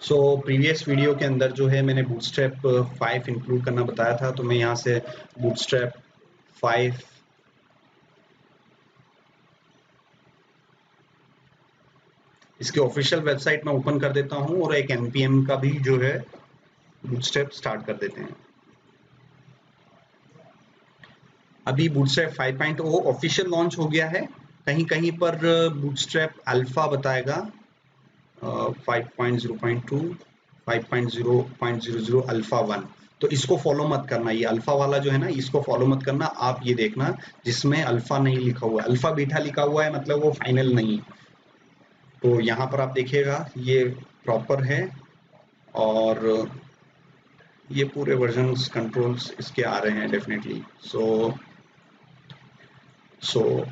So previous video के अंदर जो है मैंने बूटस्ट्रैप 5 इंक्लूड करना बताया था, तो मैं यहाँ से बूटस्ट्रैप 5 इसके ऑफिशियल वेबसाइट में ओपन कर देता हूँ और एक npm का भी जो है बूटस्ट्रैप स्टार्ट कर देते हैं। अभी बूटस्ट्रैप 5.0 ऑफिशियल लॉन्च हो गया है, कहीं कहीं पर बूटस्ट्रैप अल्फा बताएगा 5.0.2 5.0.00 अल्फा 1। तो इसको फॉलो मत करना, ये अल्फा वाला जो है ना इसको फॉलो मत करना, आप ये देखना जिसमें अल्फा नहीं लिखा हुआ है, अल्फा बीटा लिखा हुआ है मतलब वो फाइनल नहीं। तो यहाँ पर आप देखिएगा ये प्रॉपर है और ये पूरे वर्जन्स कंट्रोल्स इसके आ रहे हैं डेफिनेटली। सो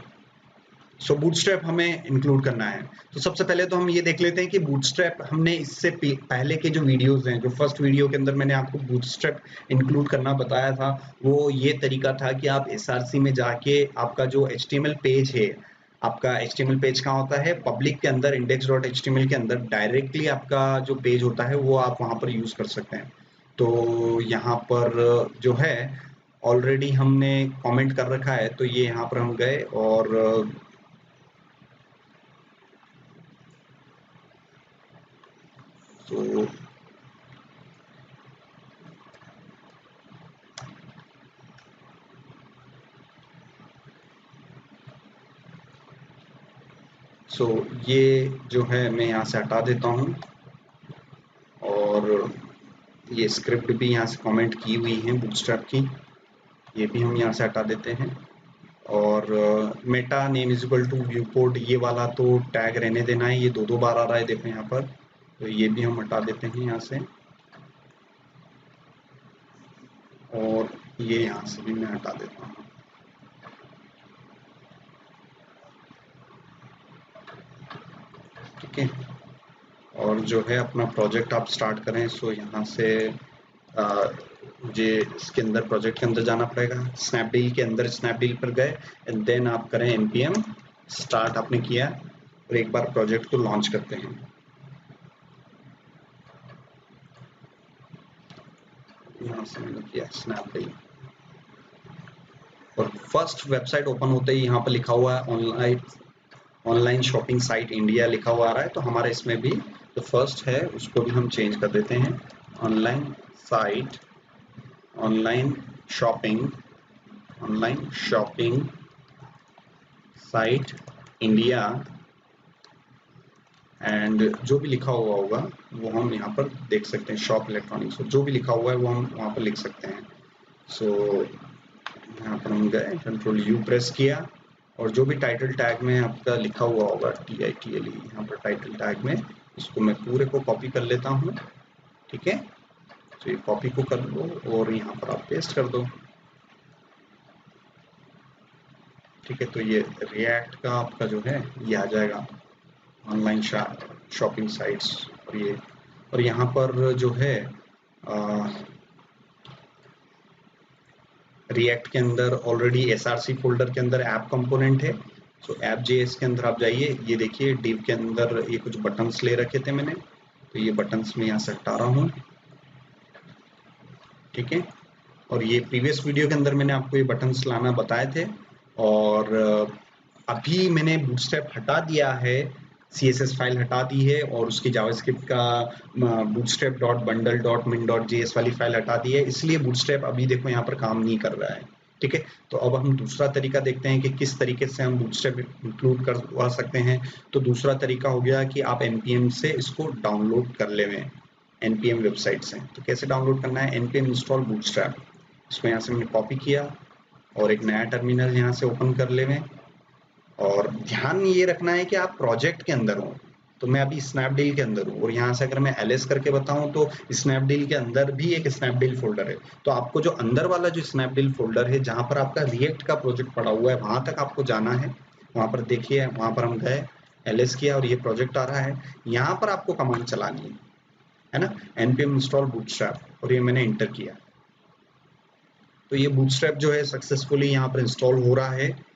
बूटस्ट्रैप हमें इंक्लूड करना है। तो सबसे पहले तो हम ये देख लेते हैं कि बूटस्ट्रैप हमने इससे पहले के जो वीडियोस हैं, जो फर्स्ट वीडियो के अंदर मैंने आपको बूटस्ट्रैप इंक्लूड करना बताया था, वो ये तरीका था कि आप एसआरसी में जाके आपका जो एचटीएमएल पेज है, आपका एचटीएमएल पेज कहाँ होता है, पब्लिक के अंदर index.html के अंदर डायरेक्टली आपका जो पेज होता है वो आप वहाँ पर यूज कर सकते हैं। तो यहाँ पर जो है ऑलरेडी हमने कमेंट कर रखा है, तो ये यहाँ पर हम गए और तो ये जो है मैं यहाँ से हटा देता हूँ और ये स्क्रिप्ट भी यहाँ से कमेंट की हुई है बूटस्ट्रैप की, ये भी हम यहाँ से हटा देते हैं। और meta name is equal to viewport ये वाला तो टैग रहने देना है, ये दो बार आ रहा है देखो यहाँ पर, तो ये भी हम हटा देते हैं यहाँ से और ये यहाँ से भी मैं हटा देता हूँ। ठीक है, और जो है अपना प्रोजेक्ट आप स्टार्ट करें। सो यहाँ से ये इसके अंदर प्रोजेक्ट के अंदर जाना पड़ेगा, स्नैपडील के अंदर स्नैपडील पर गए एंड देन आप करें npm स्टार्ट आपने किया और एक बार प्रोजेक्ट को लॉन्च करते हैं। यहाँ से मैंने किया स्नैपडील और फर्स्ट वेबसाइट ओपन होते ही यहाँ पर लिखा हुआ है ऑनलाइन शॉपिंग साइट इंडिया लिखा हुआ आ रहा है, तो हमारे इसमें भी जो फर्स्ट है उसको भी हम चेंज कर देते हैं online site, online shopping site India and जो भी लिखा हुआ होगा वो हम यहाँ पर देख सकते हैं, शॉप इलेक्ट्रॉनिक्स जो भी लिखा हुआ है वो हम वहाँ पर लिख सकते हैं। सो यहाँ पर हम गए, कंट्रोल यू प्रेस किया और जो भी टाइटल टैग में आपका लिखा हुआ होगा TITLE, यहाँ पर टाइटल टैग में इसको मैं पूरे को कॉपी कर लेता हूँ। ठीक है, तो ये कॉपी को कर लो और यहाँ पर आप पेस्ट कर दो। ठीक है, तो ये रिएक्ट का आपका जो है ये आ जाएगा ऑनलाइन शॉपिंग साइट्स और यहाँ पर जो है रिएक्ट के अंदर ऑलरेडी SRC फोल्डर के अंदर ऐप कंपोनेंट है। सो ऐप JS के अंदर आप जाइए, ये देखिए डिव के अंदर ये कुछ बटन्स ले रखे थे मैंने, तो ये बटन्स मैं यहाँ से हटा रहा हूँ। ठीक है, और ये प्रीवियस वीडियो के अंदर मैंने आपको ये बटन्स लाना बताए थे और अभी मैंने बूटस्ट्रैप हटा दिया है, CSS फाइल हटा दी है और उसकी जावास्क्रिप्ट का bootstrap.bundle.min.js वाली फाइल हटा दी है, इसलिए बूटस्ट्रैप अभी देखो यहाँ पर काम नहीं कर रहा है। ठीक है, तो अब हम दूसरा तरीका देखते हैं कि किस तरीके से हम बूटस्ट्रैप इंक्लूड करवा सकते हैं। तो दूसरा तरीका हो गया कि आप npm से इसको डाउनलोड कर लें, npm वेबसाइट से। तो कैसे डाउनलोड करना है, npm इंस्टॉल बूटस्ट्रैप, इसको यहाँ से मैंने कॉपी किया और एक नया टर्मिनल यहाँ से ओपन कर लें और ध्यान ये रखना है कि आप प्रोजेक्ट के अंदर हो। तो मैं अभी स्नैपडील के अंदर हूँ और यहाँ से अगर मैं ls करके बताऊँ तो स्नैपडील के अंदर भी एक स्नैपडील फोल्डर है। तो आपको जो अंदर वाला जो स्नैपडील फोल्डर है जहाँ पर आपका रिएक्ट का प्रोजेक्ट पड़ा हुआ है वहां तक आपको जाना है। वहां पर देखिए, वहां पर हम गए, ls किया और ये प्रोजेक्ट आ रहा है, यहाँ पर आपको कमांड चलानी है ना, npm इंस्टॉल बूटस्ट्रैप, और ये मैंने इंटर किया। तो ये बूटस्ट्रैप जो है सक्सेसफुली यहाँ पर इंस्टॉल हो रहा है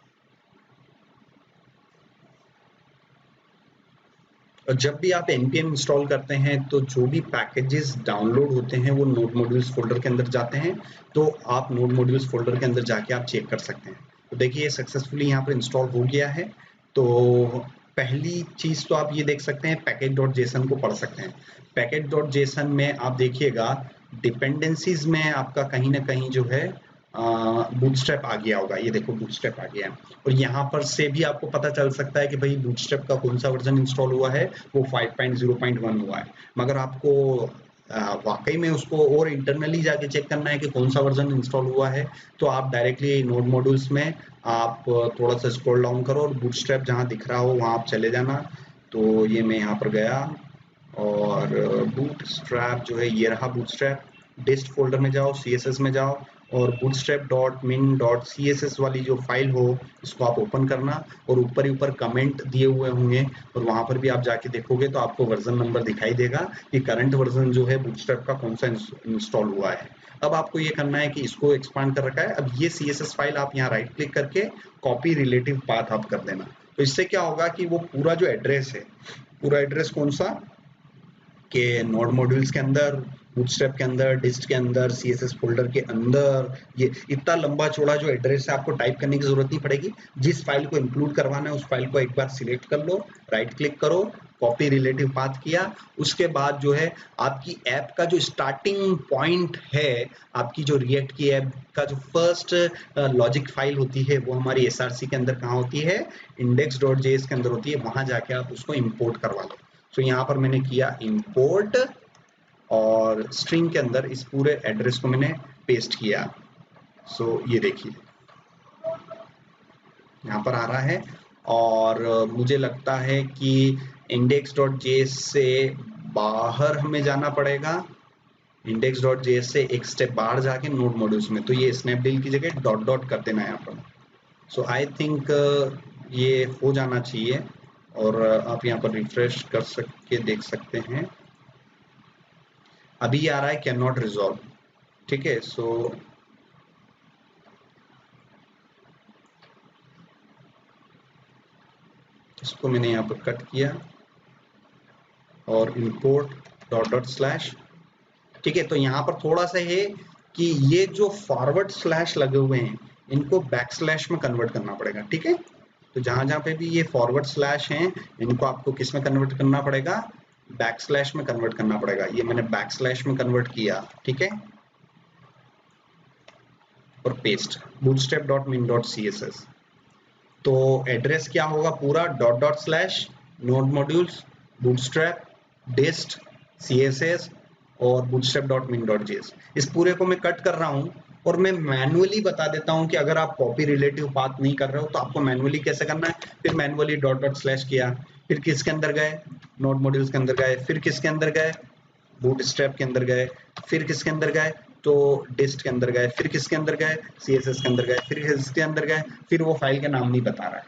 और जब भी आप npm इंस्टॉल करते हैं तो जो भी पैकेजेस डाउनलोड होते हैं वो नोड मॉड्यूल्स फोल्डर के अंदर जाते हैं, तो आप नोड मॉड्यूल्स फोल्डर के अंदर जाके आप चेक कर सकते हैं। तो देखिए सक्सेसफुली यहाँ पर इंस्टॉल हो गया है। तो पहली चीज तो आप ये देख सकते हैं package.json को पढ़ सकते हैं। package.json में आप देखिएगा डिपेंडेंसीज में आपका कहीं ना कहीं जो है बूटस्ट्रैप आ गया होगा। ये देखो बूटस्ट्रैप आ गया है, और यहाँ पर से भी आपको पता चल सकता है कि भाई बूटस्ट्रैप का कौन सा वर्जन इंस्टॉल हुआ है, वो 5.0.1 हुआ है। मगर आपको वाकई में उसको और इंटरनली जाके चेक करना है कि कौन सा वर्जन इंस्टॉल हुआ है, तो आप डायरेक्टली नोड मॉड्यूल्स में आप थोड़ा सा स्क्रॉल डाउन करो और बूटस्ट्रैप जहाँ दिख रहा हो वहाँ आप चले जाना। तो ये मैं यहाँ पर गया और बूटस्ट्रैप जो है ये रहा बूटस्ट्रैप। डिस्ट फोल्डर में जाओ, CSS में जाओ और bootstrap.min.css वाली जो फाइल हो इसको आप ओपन करना, और ऊपर ही ऊपर कमेंट दिए हुए होंगे और वहां पर भी आप जाके देखोगे तो आपको वर्जन नंबर दिखाई देगा कि करंट वर्जन जो है बूटस्ट्रैप का कौन सा इंस्टॉल हुआ है। अब आपको ये करना है कि इसको एक्सपांड कर रखा है, अब ये CSS फाइल आप यहाँ राइट क्लिक करके कॉपी रिलेटिव पाथ आप कर देना। तो इससे क्या होगा कि वो पूरा जो एड्रेस है, पूरा एड्रेस कौन सा के नोड मॉड्यूल्स के अंदर, बूटस्ट्रैप के अंदर, डिस्ट के अंदर, CSS फोल्डर के अंदर, ये इतना लंबा चौड़ा जो एड्रेस है आपको टाइप करने की जरूरत नहीं पड़ेगी। जिस फाइल को इंक्लूड करवाना है उस फाइल को एक बार सिलेक्ट कर लो, राइट क्लिक करो, कॉपी रिलेटिव पाथ किया, उसके बाद जो है आपकी ऐप का जो स्टार्टिंग पॉइंट है, आपकी जो रिएक्ट की ऐप का जो फर्स्ट लॉजिक फाइल होती है वो हमारी SRC के अंदर कहाँ होती है, index.js के अंदर होती है, वहां जाके आप उसको इंपोर्ट करवा लो। तो यहाँ पर मैंने किया इंपोर्ट और स्ट्रिंग के अंदर इस पूरे एड्रेस को मैंने पेस्ट किया। सो ये देखिए यहाँ पर आ रहा है, और मुझे लगता है कि index.js से बाहर हमें जाना पड़ेगा, index.js से एक स्टेप बाहर जाके नोड मॉड्यूल्स में, तो ये स्नैपडील की जगह डॉट डॉट कर देना है यहाँ पर। सो आई थिंक ये हो जाना चाहिए, और आप यहाँ पर रिफ्रेश कर के देख सकते हैं। अभी आ रहा है कैन नॉट रिजॉल्व, ठीक है। सो इसको मैंने यहाँ पर कट किया और इंपोर्ट डॉट डॉट स्लैश, ठीक है। तो यहाँ पर थोड़ा सा है कि ये जो फॉरवर्ड स्लैश लगे हुए हैं इनको बैक स्लैश में कन्वर्ट करना पड़ेगा, ठीक है। तो जहां जहां पे भी ये फॉरवर्ड स्लैश हैं इनको आपको किस में कन्वर्ट करना पड़ेगा, बैक स्लैश में कन्वर्ट करना पड़ेगा। ये मैंने बैक स्लैश में कन्वर्ट किया, ठीक है, और पेस्ट bootstrap.min.css। तो एड्रेस क्या होगा पूरा, dot dot slash node modules bootstrap dist CSS और bootstrap.min.js। इस पूरे को मैं कट कर रहा हूं और मैं मैनुअली बता देता हूं कि अगर आप कॉपी रिलेटिव पाथ नहीं कर रहे हो तो आपको मैनुअली कैसे करना है। फिर मैनुअली डॉट डॉट स्लैश किया, फिर किसके अंदर गए, नोड मॉड्यूल्स के अंदर गए, फिर किसके अंदर गए, बूटस्ट्रैप के अंदर गए, फिर किसके अंदर गए, तो डिस्ट के अंदर गए, फिर किसके अंदर गए, CSS के अंदर गए, फिर किसके अंदर गए, फिर वो फाइल का नाम नहीं बता रहा है।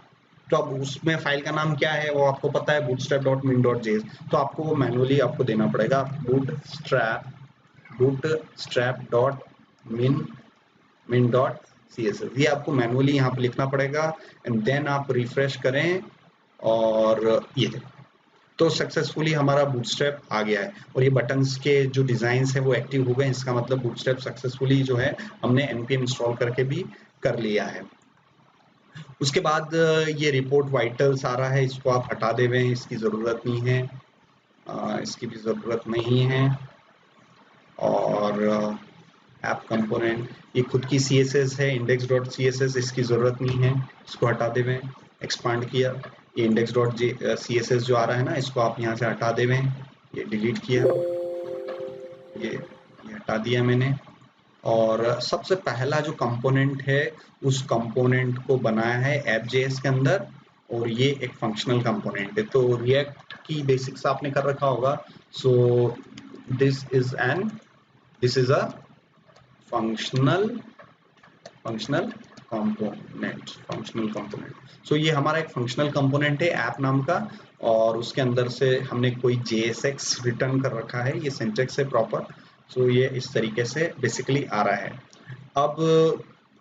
तो अब उसमें फाइल का नाम क्या है वो आपको पता है, bootstrap.min.js। तो आपको वो मैनुअली आपको देना पड़ेगा, bootstrap.min.css। ये आपको मैनुअली यहाँ पे लिखना पड़ेगा, एंड देन आप रिफ्रेश करें और ये देखो तो सक्सेसफुली हमारा बूटस्ट्रैप आ गया है, और ये बटन्स के जो डिजाइन है वो एक्टिव हो गए। इसका मतलब बूटस्ट्रैप सक्सेसफुली जो है हमने npm इंस्टॉल करके भी कर लिया है। उसके बाद ये रिपोर्ट वाइटल्स आ रहा है, इसको आप हटा देवें, इसकी ज़रूरत नहीं है, इसकी भी ज़रूरत नहीं है। और ऐप कंपोनेंट ये खुद की CSS है index.css, इसकी ज़रूरत नहीं है, इसको हटा देवें। एक्सपांड किया, ये index.css जो आ रहा है ना इसको आप यहाँ से हटा देवें, ये डिलीट किया, ये हटा दिया मैंने। और सबसे पहला जो कंपोनेंट है उस कंपोनेंट को बनाया है app.js के अंदर, और ये एक फंक्शनल कंपोनेंट है। तो रिएक्ट की बेसिक्स आपने कर रखा होगा। So this is a functional component. So ये हमारा एक फंक्शनल कंपोनेंट है ऐप नाम का, और उसके अंदर से हमने कोई JSX रिटर्न कर रखा है, ये सिंटेक्स है प्रॉपर। सो ये इस तरीके से बेसिकली आ रहा है। अब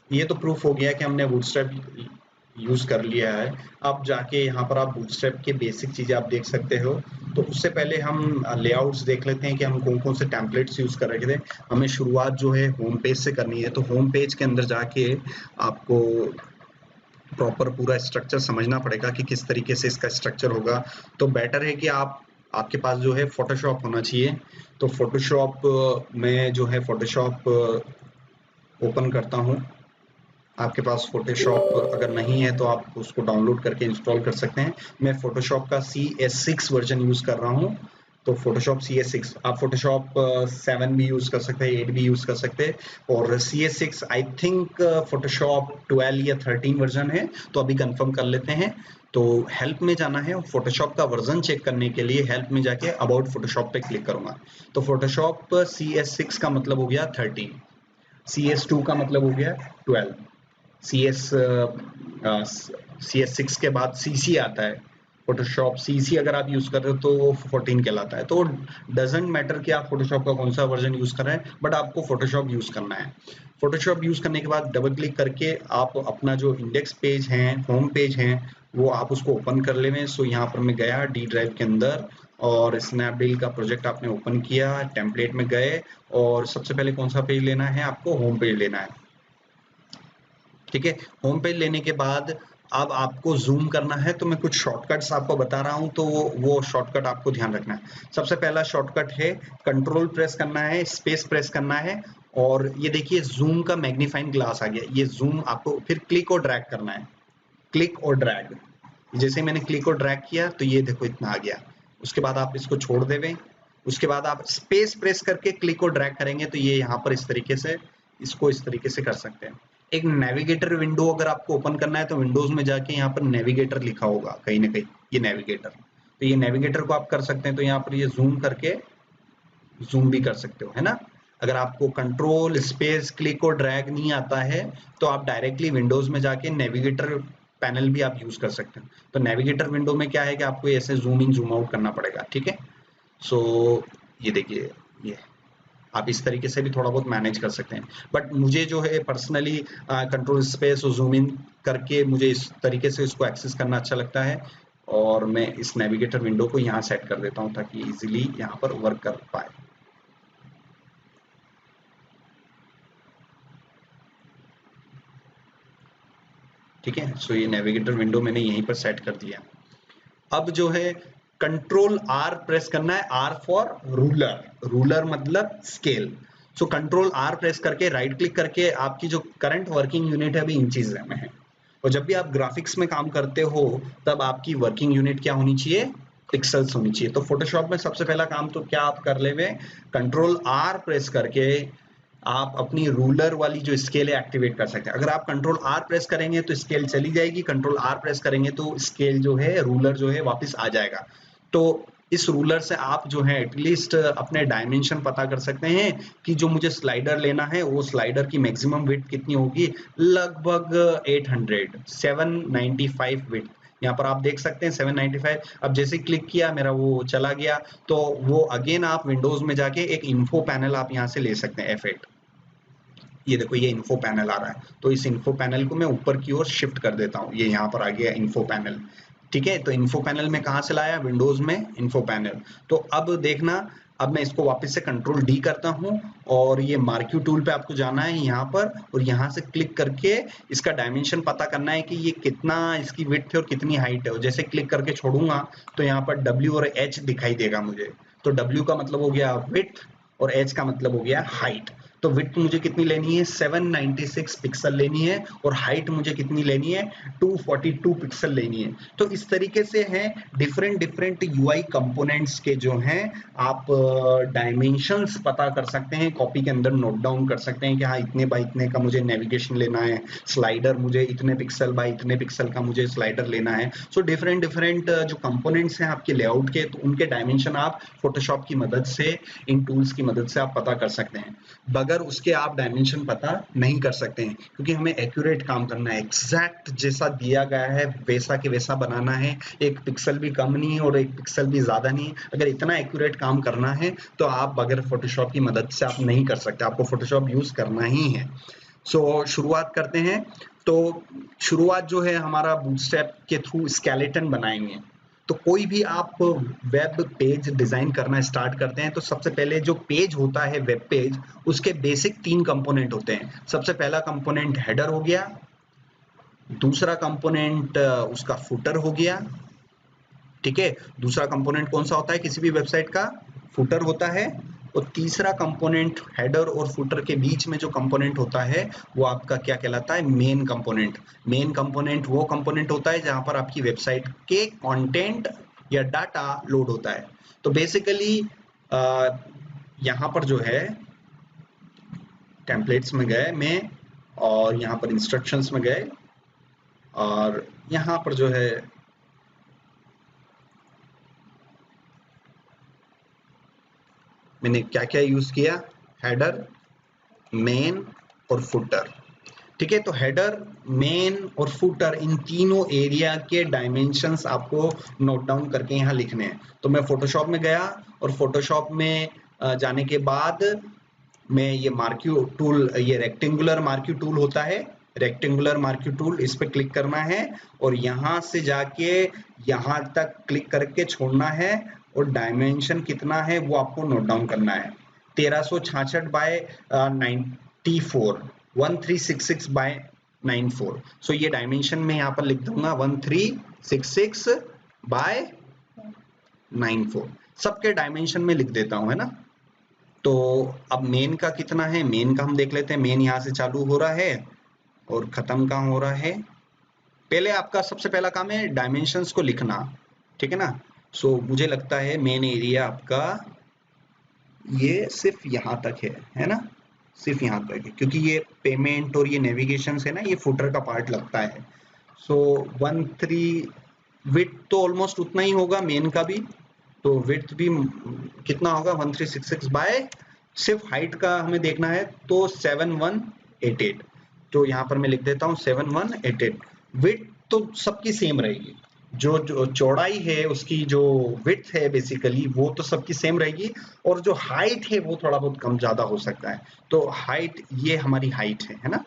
ये तो प्रूफ हो गया कि हमने बूटस्ट्रैप यूज कर लिया है। अब जाके यहाँ पर आप बूटस्ट्रैप के बेसिक चीजें आप देख सकते हो। तो उससे पहले हम लेआउट्स देख लेते हैं कि हम कौन कौन से टेम्पलेट्स यूज कर रखे थे। हमें शुरुआत जो है होम पेज से करनी है, तो होम पेज के अंदर जाके आपको प्रॉपर पूरा स्ट्रक्चर समझना पड़ेगा कि किस तरीके से इसका स्ट्रक्चर होगा। तो बेटर है कि आपके पास जो है फोटोशॉप होना चाहिए। तो फोटोशॉप में जो है फोटोशॉप ओपन करता हूँ। आपके पास फोटोशॉप अगर नहीं है तो आप उसको डाउनलोड करके इंस्टॉल कर सकते हैं। मैं फोटोशॉप का CS6 वर्जन यूज कर रहा हूँ। तो फोटोशॉप CS6, आप फोटोशॉप 7 भी यूज कर सकते हैं, 8 भी यूज कर सकते हैं। और CS6 आई थिंक फोटोशॉप 12 या 13 वर्जन है, तो अभी कंफर्म कर लेते हैं। तो हेल्प में जाना है और फोटोशॉप का वर्जन चेक करने के लिए हेल्प में जाके अबाउट फोटोशॉप पे क्लिक करूंगा। तो फोटोशॉप CS6 का मतलब हो गया 13, CS2 का मतलब हो गया 12, CS6 के बाद CC आता है। फोटोशॉप CC अगर आप यूज कर रहे हो तो वो 14 कहलाता है। तो डजेंट मैटर कि आप फोटोशॉप का कौन सा वर्जन यूज कर रहे हैं, बट आपको फोटोशॉप यूज करना है। फोटोशॉप यूज करने के बाद डबल क्लिक करके आप अपना जो इंडेक्स पेज है, होम पेज है, वो आप उसको ओपन कर लें। सो यहाँ पर मैं गया डी ड्राइव के अंदर और स्नैपडील का प्रोजेक्ट आपने ओपन किया, टेम्पलेट में गए और सबसे पहले कौन सा पेज लेना है, आपको होम पेज लेना है। ठीक है, होम पेज लेने के बाद अब आपको जूम करना है। तो मैं कुछ शॉर्टकट्स आपको बता रहा हूं, तो वो शॉर्टकट आपको ध्यान रखना है। सबसे पहला शॉर्टकट है कंट्रोल प्रेस करना है, स्पेस प्रेस करना है, और ये देखिए जूम का मैग्नीफाइंग ग्लास आ गया। ये जूम आपको फिर क्लिक और ड्रैग करना है, क्लिक और ड्रैग। जैसे मैंने क्लिक और ड्रैग किया तो ये देखो इतना आ गया। उसके बाद आप इसको छोड़ देवें। उसके बाद आप स्पेस प्रेस करके क्लिक और ड्रैग करेंगे तो ये यहाँ पर इस तरीके से, इसको इस तरीके से कर सकते हैं। एक नेविगेटर विंडो अगर आपको ओपन करना है तो विंडोज में जाके यहाँ पर नेविगेटर लिखा होगा कहीं ना कहीं, ये नेविगेटर। तो ये नेविगेटर को आप कर सकते हैं। तो यहाँ पर ये जूम करके जूम भी कर सकते हो, है ना। अगर आपको कंट्रोल स्पेस क्लिक और ड्रैग नहीं आता है तो आप डायरेक्टली विंडोज में जाके नेविगेटर पैनल भी आप यूज कर सकते हैं। तो नेविगेटर विंडो में क्या है कि आपको ऐसे जूम इन जूम आउट करना पड़ेगा। ठीक है, सो ये देखिए, ये आप इस तरीके से भी थोड़ा बहुत मैनेज कर सकते हैं। बट मुझे जो है पर्सनली कंट्रोल स्पेस और जूम इन करके मुझे इस तरीके से इसको एक्सेस करना अच्छा लगता है, और मैं इस नेविगेटर विंडो को यहाँ सेट कर देता हूँ ताकि इजीली यहाँ पर वर्क कर पाए। ठीक है, सो ये नेविगेटर विंडो मैंने यहीं पर सेट कर दिया। अब जो है कंट्रोल R प्रेस करना है, R फॉर रूलर, रूलर मतलब scale. So control R press करके राइट क्लिक करके आपकी जो करंट वर्किंग यूनिट है अभी इंचीज में है, और जब भी आप ग्राफिक्स में काम करते हो तब आपकी वर्किंग यूनिट क्या होनी चाहिए, पिक्सल्स होनी चाहिए। तो फोटोशॉप में सबसे पहला काम तो क्या आप कर ले, कंट्रोल R प्रेस करके आप अपनी रूलर वाली जो स्केल है एक्टिवेट कर सकते हैं। अगर आप कंट्रोल R प्रेस करेंगे तो स्केल चली जाएगी, कंट्रोल R प्रेस करेंगे तो स्केल जो है, रूलर जो है वापस आ जाएगा। तो इस रूलर से आप जो है एटलीस्ट अपने डायमेंशन पता कर सकते हैं कि जो मुझे स्लाइडर लेना है वो स्लाइडर की मैक्सिमम विड्थ कितनी होगी, लगभग 800, 795 विड्थ। यहाँ पर आप देख सकते हैं 795। अब जैसे क्लिक किया मेरा वो चला गया। तो वो अगेन आप विंडोज में जाके एक इन्फो पैनल आप यहाँ से ले सकते हैं, F8। ये देखो ये इन्फो पैनल आ रहा है, तो इस इन्फो पैनल को मैं ऊपर की ओर शिफ्ट कर देता हूँ। ये यहाँ पर आ गया इन्फो पैनल। ठीक है, तो इन्फो पैनल में कहाँ से लाया, विंडोज में इन्फो पैनल। तो अब देखना, अब मैं इसको वापस से कंट्रोल D करता हूँ और ये मार्क्यू टूल पे आपको जाना है यहाँ पर, और यहाँ से क्लिक करके इसका डायमेंशन पता करना है कि ये कितना इसकी विड्थ है और कितनी हाइट है। और जैसे क्लिक करके छोड़ूंगा तो यहाँ पर W और H दिखाई देगा मुझे। तो W का मतलब हो गया विड्थ और H का मतलब हो गया हाइट। तो विड्थ मुझे कितनी लेनी है, 796 पिक्सल लेनी है, और हाइट मुझे कितनी लेनी है, 242 पिक्सल लेनी है। तो इस तरीके से है डिफरेंट डिफरेंट यूआई कंपोनेंट्स के जो हैं आप डायमेंशंस पता कर सकते हैं, कॉपी के अंदर नोट डाउन कर सकते हैं कि हाँ इतने बाय इतने का मुझे नेविगेशन लेना है, स्लाइडर मुझे इतने पिक्सल बाय इतने पिक्सल का मुझे स्लाइडर लेना है। सो डिफरेंट डिफरेंट जो कंपोनेंट्स हैं आपके लेआउट के, तो उनके डायमेंशन आप फोटोशॉप की मदद से, इन टूल्स की मदद से आप पता कर सकते हैं। बगैर उसके आप डायमेंशन पता नहीं कर सकते हैं, क्योंकि हमें एक्यूरेट काम करना है, एग्जैक्ट जैसा दिया गया है वैसा के वैसा बनाना है। एक पिक्सल भी कम नहीं है और एक पिक्सल भी ज्यादा नहीं है। अगर इतना एक्यूरेट काम करना है तो आप बगैर फोटोशॉप की मदद से आप नहीं कर सकते, आपको फोटोशॉप यूज करना ही है। शुरुआत करते हैं। तो शुरुआत जो है हमारा बूटस्ट्रैप के थ्रू स्केलेटन बनाएंगे। तो कोई भी आप वेब पेज डिजाइन करना स्टार्ट करते हैं तो सबसे पहले जो पेज होता है वेब पेज, उसके बेसिक 3 कंपोनेंट होते हैं। सबसे पहला कंपोनेंट हेडर हो गया, दूसरा कंपोनेंट उसका फुटर हो गया, ठीक है। दूसरा कंपोनेंट कौन सा होता है किसी भी वेबसाइट का? फुटर होता है। और तीसरा कंपोनेंट हेडर और फुटर के बीच में जो कंपोनेंट होता है वो आपका क्या कहलाता है? Main component. मेन कंपोनेंट वो कंपोनेंट होता है जहां पर आपकी वेबसाइट के कंटेंट या डाटा लोड होता है। तो बेसिकली यहाँ पर जो है टेम्पलेट्स में गए मैं, और यहाँ पर इंस्ट्रक्शंस में गए, और यहाँ पर जो है मैंने क्या क्या यूज किया? हेडर, मेन और फुटर, ठीक है। तो हेडर, मेन और फुटर, इन तीनों एरिया के डायमेंशंस आपको नोट डाउन करके यहाँ लिखने हैं। तो मैं फोटोशॉप में गया, और फोटोशॉप में जाने के बाद मैं ये मार्क्यू टूल, ये रेक्टेंगुलर मार्क्यू टूल होता है, रेक्टेंगुलर मार्क्यू टूल, इस पे क्लिक करना है और यहाँ से जाके यहाँ तक क्लिक करके छोड़ना है, और डायमेंशन कितना है वो आपको नोट डाउन करना है। 1366 बाय 94, 1366 बाय 94। सो ये डायमेंशन में यहाँ पर लिख दूंगा 1366 बाय 94, सबके डायमेंशन में लिख देता हूँ, है ना। तो अब मेन का कितना है? मेन का हम देख लेते हैं। मेन यहाँ से चालू हो रहा है और खत्म कहाँ हो रहा है? पहले आपका सबसे पहला काम है डायमेंशंस को लिखना, ठीक है ना। मुझे लगता है मेन एरिया आपका ये सिर्फ यहाँ तक है ना, सिर्फ यहाँ तक है, क्योंकि ये पेमेंट और ये नेविगेशन है ना, ये फुटर का पार्ट लगता है। 13 विड्थ तो ऑलमोस्ट उतना ही होगा मेन का भी, तो विड्थ भी कितना होगा? 1366 बाय, सिर्फ हाइट का हमें देखना है तो 7188। तो यहाँ पर मैं लिख देता हूँ 7188। विड्थ तो सबकी सेम रहेगी, जो चौड़ाई है उसकी, जो विड्थ है बेसिकली वो तो सबकी सेम रहेगी, और जो हाइट है वो थोड़ा बहुत कम ज्यादा हो सकता है। तो हाइट, ये हमारी हाइट है ना।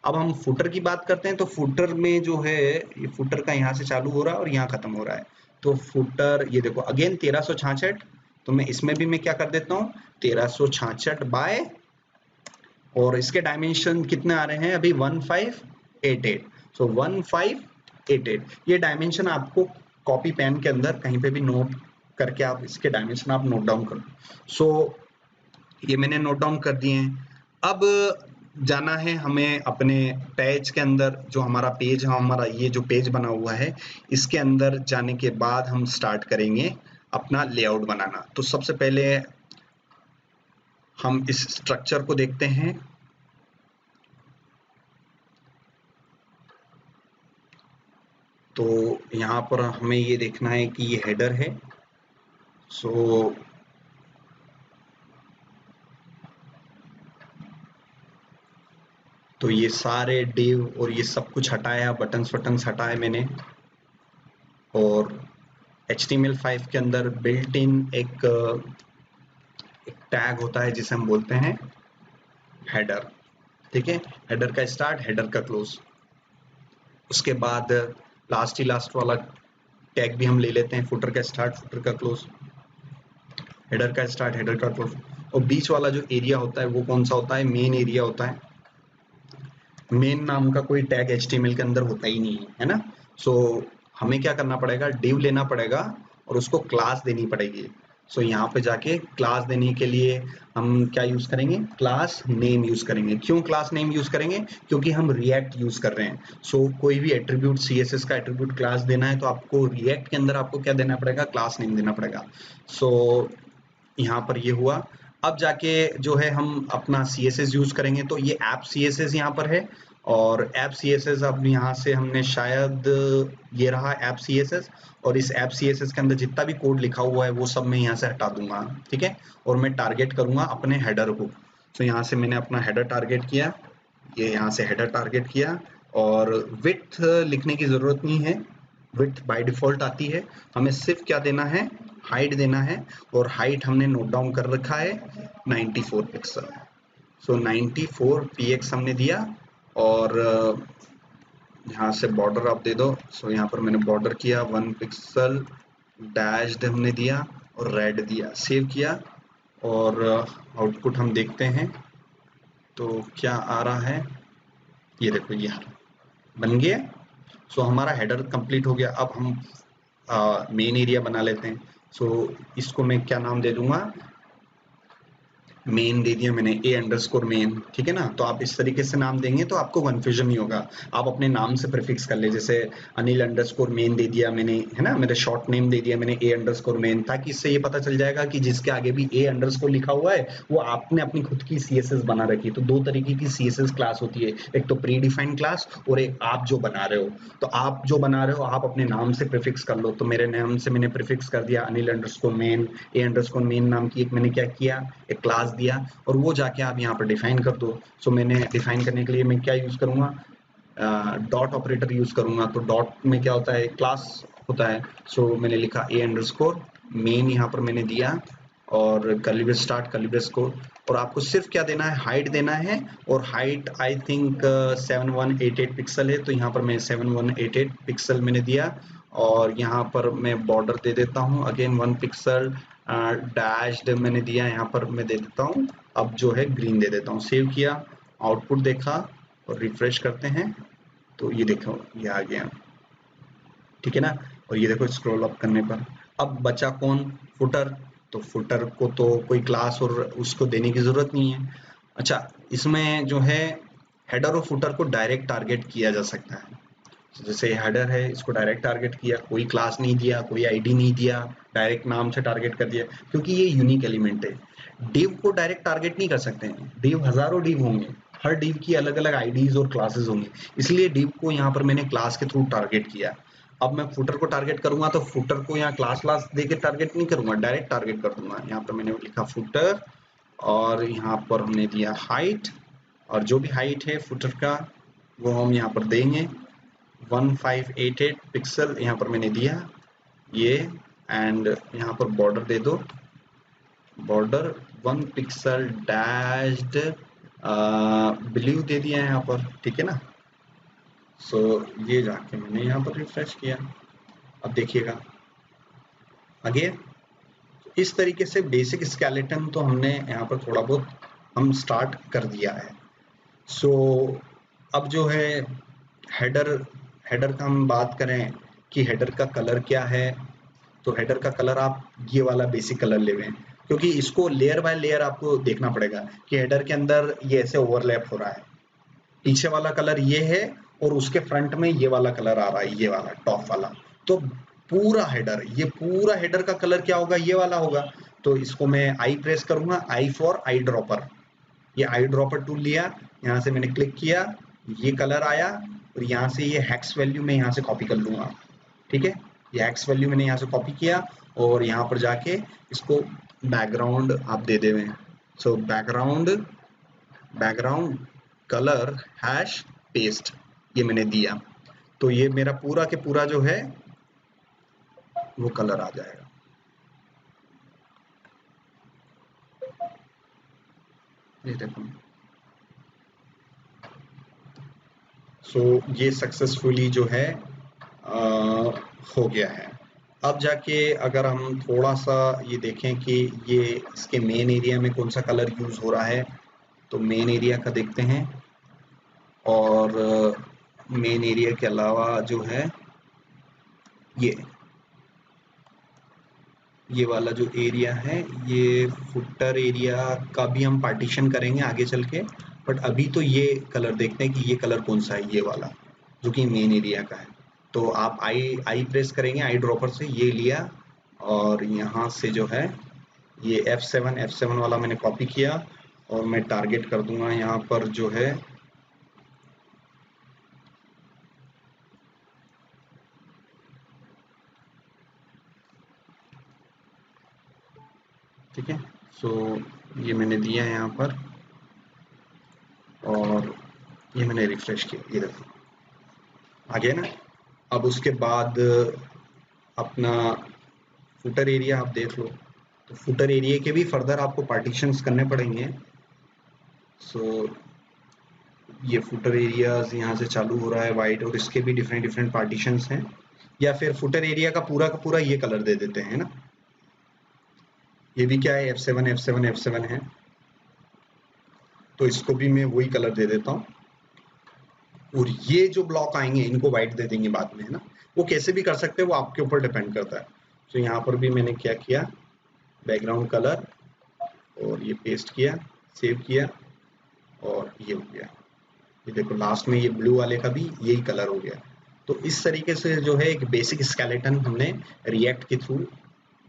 अब हम फुटर की बात करते हैं। तो फुटर में जो है, ये फुटर का यहाँ से चालू हो रहा है और यहाँ खत्म हो रहा है। तो फुटर ये देखो अगेन 1366, तो मैं इसमें भी मैं क्या कर देता हूँ 1366 बाय, और इसके डायमेंशन कितने आ रहे हैं अभी? 1588। 1588 ये डायमेंशन आपको कॉपी पेन के अंदर कहीं पे भी नोट करके आप इसके डायमेंशन आप नोट डाउन कर लो। ये मैंने नोट डाउन कर दिए हैं। अब जाना है हमें अपने पेज के अंदर, जो हमारा पेज है, हमारा ये जो पेज बना हुआ है, इसके अंदर जाने के बाद हम स्टार्ट करेंगे अपना लेआउट बनाना। तो सबसे पहले हम इस स्ट्रक्चर को देखते हैं। तो यहाँ पर हमें ये देखना है कि ये हेडर है। तो ये सारे डिव और ये सब कुछ हटाया, बटन्स वटन्स हटाए मैंने, और HTML5 के अंदर बिल्ट इन एक टैग होता है जिसे हम बोलते हैं हेडर, ठीक है। हेडर का स्टार्ट, हेडर का क्लोज, उसके बाद लास्ट ही लास्ट वाला टैग भी हम ले लेते हैं, फुटर का स्टार्ट, फुटर का क्लोज, हेडर का स्टार्ट, हेडर का क्लोज। और बीच वाला जो एरिया होता है वो कौन सा होता है? मेन एरिया होता है। मेन नाम का कोई टैग HTML के अंदर होता ही नहीं है ना। हमें क्या करना पड़ेगा? डिव लेना पड़ेगा और उसको क्लास देनी पड़ेगी। यहाँ पे जाके क्लास देने के लिए हम क्या यूज करेंगे? क्लास नेम यूज करेंगे। क्यों क्लास नेम यूज करेंगे? क्योंकि हम रिएक्ट यूज कर रहे हैं। कोई भी एट्रीब्यूट, CSS का एट्रीब्यूट क्लास देना है तो आपको रिएक्ट के अंदर आपको क्या देना पड़ेगा? क्लास नेम देना पड़ेगा। यहाँ पर ये हुआ। अब जाके जो है हम अपना CSS यूज करेंगे। तो ये ऐप CSS यहाँ पर है, और ऐप CSS अब यहाँ से हमने शायद, ये रहा ऐप CSS, और इस ऐप CSS के अंदर जितना भी कोड लिखा हुआ है वो सब मैं यहाँ से हटा दूंगा, ठीक है। और मैं टारगेट करूंगा अपने हेडर को। यहाँ से मैंने अपना हेडर टारगेट किया, ये यहाँ से हेडर टारगेट किया, और विड्थ लिखने की जरूरत नहीं है, विड्थ बाय डिफॉल्ट आती है। हमें सिर्फ क्या देना है? हाइट देना है, और हाइट हमने नोट डाउन कर रखा है 94 पिक्सल। सो 94 px हमने दिया और यहाँ से बॉर्डर आप दे दो। सो यहाँ पर मैंने बॉर्डर किया 1 पिक्सल डैश्ड हमने दिया और रेड दिया, सेव किया और आउटपुट हम देखते हैं तो क्या आ रहा है। ये देखो ये बन गया। सो हमारा हेडर कंप्लीट हो गया। अब हम मेन एरिया बना लेते हैं। सो इसको मैं क्या नाम दे दूंगा, मेन दे दिया मैंने a_main, ठीक है ना। तो आप इस तरीके से नाम देंगे तो आपको कंफ्यूजन नहीं होगा। आप अपने नाम से प्रीफिक्स कर ले, जैसे अनिल_main दे दिया मैंने, है ना, मेरे शॉर्ट नेम दे दिया मैंने a_main, ताकि इससे ये पता चल जाएगा कि जिसके आगे भी a_ लिखा हुआ है वो आपने अपनी खुद की CSS बना रखी है। तो दो तरीके की CSS क्लास होती है, एक तो प्री डिफाइंड क्लास और एक आप जो बना रहे हो। तो आप जो बना रहे हो आप अपने नाम से प्रीफिक्स कर लो। तो मेरे नाम से मैंने प्रीफिक्स कर दिया अनिल_main, a_main नाम की एक मैंने क्या किया, एक क्लास दिया और वो जाके आप यहाँ पर डिफाइन कर दो। सो मैंने डिफाइन करने के लिए मैं क्या यूज करूंगा, डॉट ऑपरेटर यूज करूंगा। तो डॉट में क्या होता है, क्लास होता है। सो मैंने लिखा a_main, यहाँ पर मैंने दिया और curly brace start curly brace को, और आपको सिर्फ क्या देना है, हाइट देना है। और हाइट आई थिंक 7188 पिक्सल है, तो यहाँ पर मैं 7188 पिक्सल मैंने दिया और यहाँ पर मैं बॉर्डर दे देता हूँ अगेन 1 पिक्सल डैश्ड मैंने दिया, यहाँ पर मैं दे देता हूँ अब जो है ग्रीन दे देता हूँ। सेव किया, आउटपुट देखा और रिफ्रेश करते हैं तो ये देखो ये आ गया, ठीक है ना। और ये देखो स्क्रॉल अप करने पर अब बचा कौन, फुटर। तो फुटर को तो कोई क्लास और उसको देने की जरूरत नहीं है। अच्छा, इसमें जो है हेडर और फुटर को डायरेक्ट टारगेट किया जा सकता है। जैसे हेडर है, इसको डायरेक्ट टारगेट किया, कोई क्लास नहीं दिया, कोई आईडी नहीं दिया, डायरेक्ट नाम से टारगेट कर दिया क्योंकि ये यूनिक एलिमेंट है। डिव को डायरेक्ट टारगेट नहीं कर सकते हैं, डिव हजारों डिव होंगे, हर डिव की अलग अलग आईडीज और क्लासेस होंगे, इसलिए डिव को यहाँ पर मैंने क्लास के थ्रू टारगेट किया। अब मैं फुटर को टारगेट करूंगा तो फुटर को यहाँ क्लास क्लास देके टारगेट नहीं करूंगा, डायरेक्ट टारगेट कर दूंगा। यहाँ पर मैंने लिखा फुटर और यहाँ पर हमने दिया हाइट, और जो भी हाइट है फुटर का वो हम यहाँ पर देंगे 1588 पिक्सल, यहाँ पर मैंने दिया ये। एंड यहाँ पर बॉर्डर दे दो, बॉर्डर 1 पिक्सल डैश्ड ब्लू दे दिया यहाँ पर, ठीक है ना। सो ये जाके मैंने यहाँ पर रिफ्रेश किया, अब देखिएगा आगे। इस तरीके से बेसिक स्केलेटन तो हमने यहाँ पर थोड़ा बहुत हम स्टार्ट कर दिया है। सो अब जो है हेडर, हेडर का हम बात करें कि हेडर का कलर क्या है, तो हेडर का कलर आप ये वाला बेसिक कलर ले लें, क्योंकि इसको लेयर बाय लेयर आपको देखना पड़ेगा कि हेडर के अंदर ये ऐसे ओवरलैप हो रहा है। पीछे वाला कलर ये है और उसके फ्रंट में ये वाला कलर आ रहा है, ये वाला टॉप वाला। तो पूरा हेडर, ये पूरा हेडर का कलर क्या होगा, ये वाला होगा। तो इसको मैं आई प्रेस करूंगा, आई फॉर आई ड्रॉपर। ये आई ड्रॉपर टूल लिया, यहाँ से मैंने क्लिक किया, ये कलर आया और यहाँ से ये हेक्स वैल्यू मैं यहाँ से कॉपी कर लूंगा, ठीक है। ये हेक्स वैल्यू मैंने यहाँ से कॉपी किया और यहाँ पर जाके इसको बैकग्राउंड आप दे देवे। So background, background colour hash paste, ये मैंने दिया। तो ये मेरा पूरा के पूरा जो है वो कलर आ जाएगा। ये देखो, सो ये सक्सेसफुली जो है हो गया है। अब जाके अगर हम थोड़ा सा ये देखें कि ये इसके मेन एरिया में कौन सा कलर यूज हो रहा है, तो मेन एरिया का देखते हैं। और मेन एरिया के अलावा जो है ये वाला जो एरिया है, ये फुटर एरिया का भी हम पार्टीशन करेंगे आगे चल के। बट अभी तो ये कलर देखते हैं कि ये कलर कौन सा है, ये वाला जो कि मेन एरिया का है। तो आप आई प्रेस करेंगे, आई ड्रॉपर से ये लिया और यहाँ से जो है ये F7 वाला मैंने कॉपी किया और मैं टारगेट कर दूंगा यहाँ पर जो है ठीक है। सो ये मैंने दिया यहाँ पर और ये मैंने रिफ्रेश किया, ये देखो आ गया ना। अब उसके बाद अपना फुटर एरिया आप देख लो, तो फुटर एरिया के भी फर्दर आपको पार्टीशंस करने पड़ेंगे। सो ये फुटर एरियाज यहाँ से चालू हो रहा है वाइट, और इसके भी डिफरेंट डिफरेंट पार्टीशंस हैं। या फिर फुटर एरिया का पूरा ये कलर दे देते हैं ना, ये भी क्या है F7 F7 F7 है, तो इसको भी मैं वही कलर दे देता हूँ। और ये जो ब्लॉक आएंगे इनको वाइट दे देंगे बाद में, है ना। वो कैसे भी कर सकते हैं, वो आपके ऊपर डिपेंड करता है। तो यहाँ पर भी मैंने क्या किया, बैकग्राउंड कलर, और ये पेस्ट किया, सेव किया, और ये हो गया। ये देखो लास्ट में ये ब्लू वाले का भी यही कलर हो गया। तो इस तरीके से जो है एक बेसिक स्केलेटन हमने रिएक्ट के थ्रू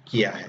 किया है।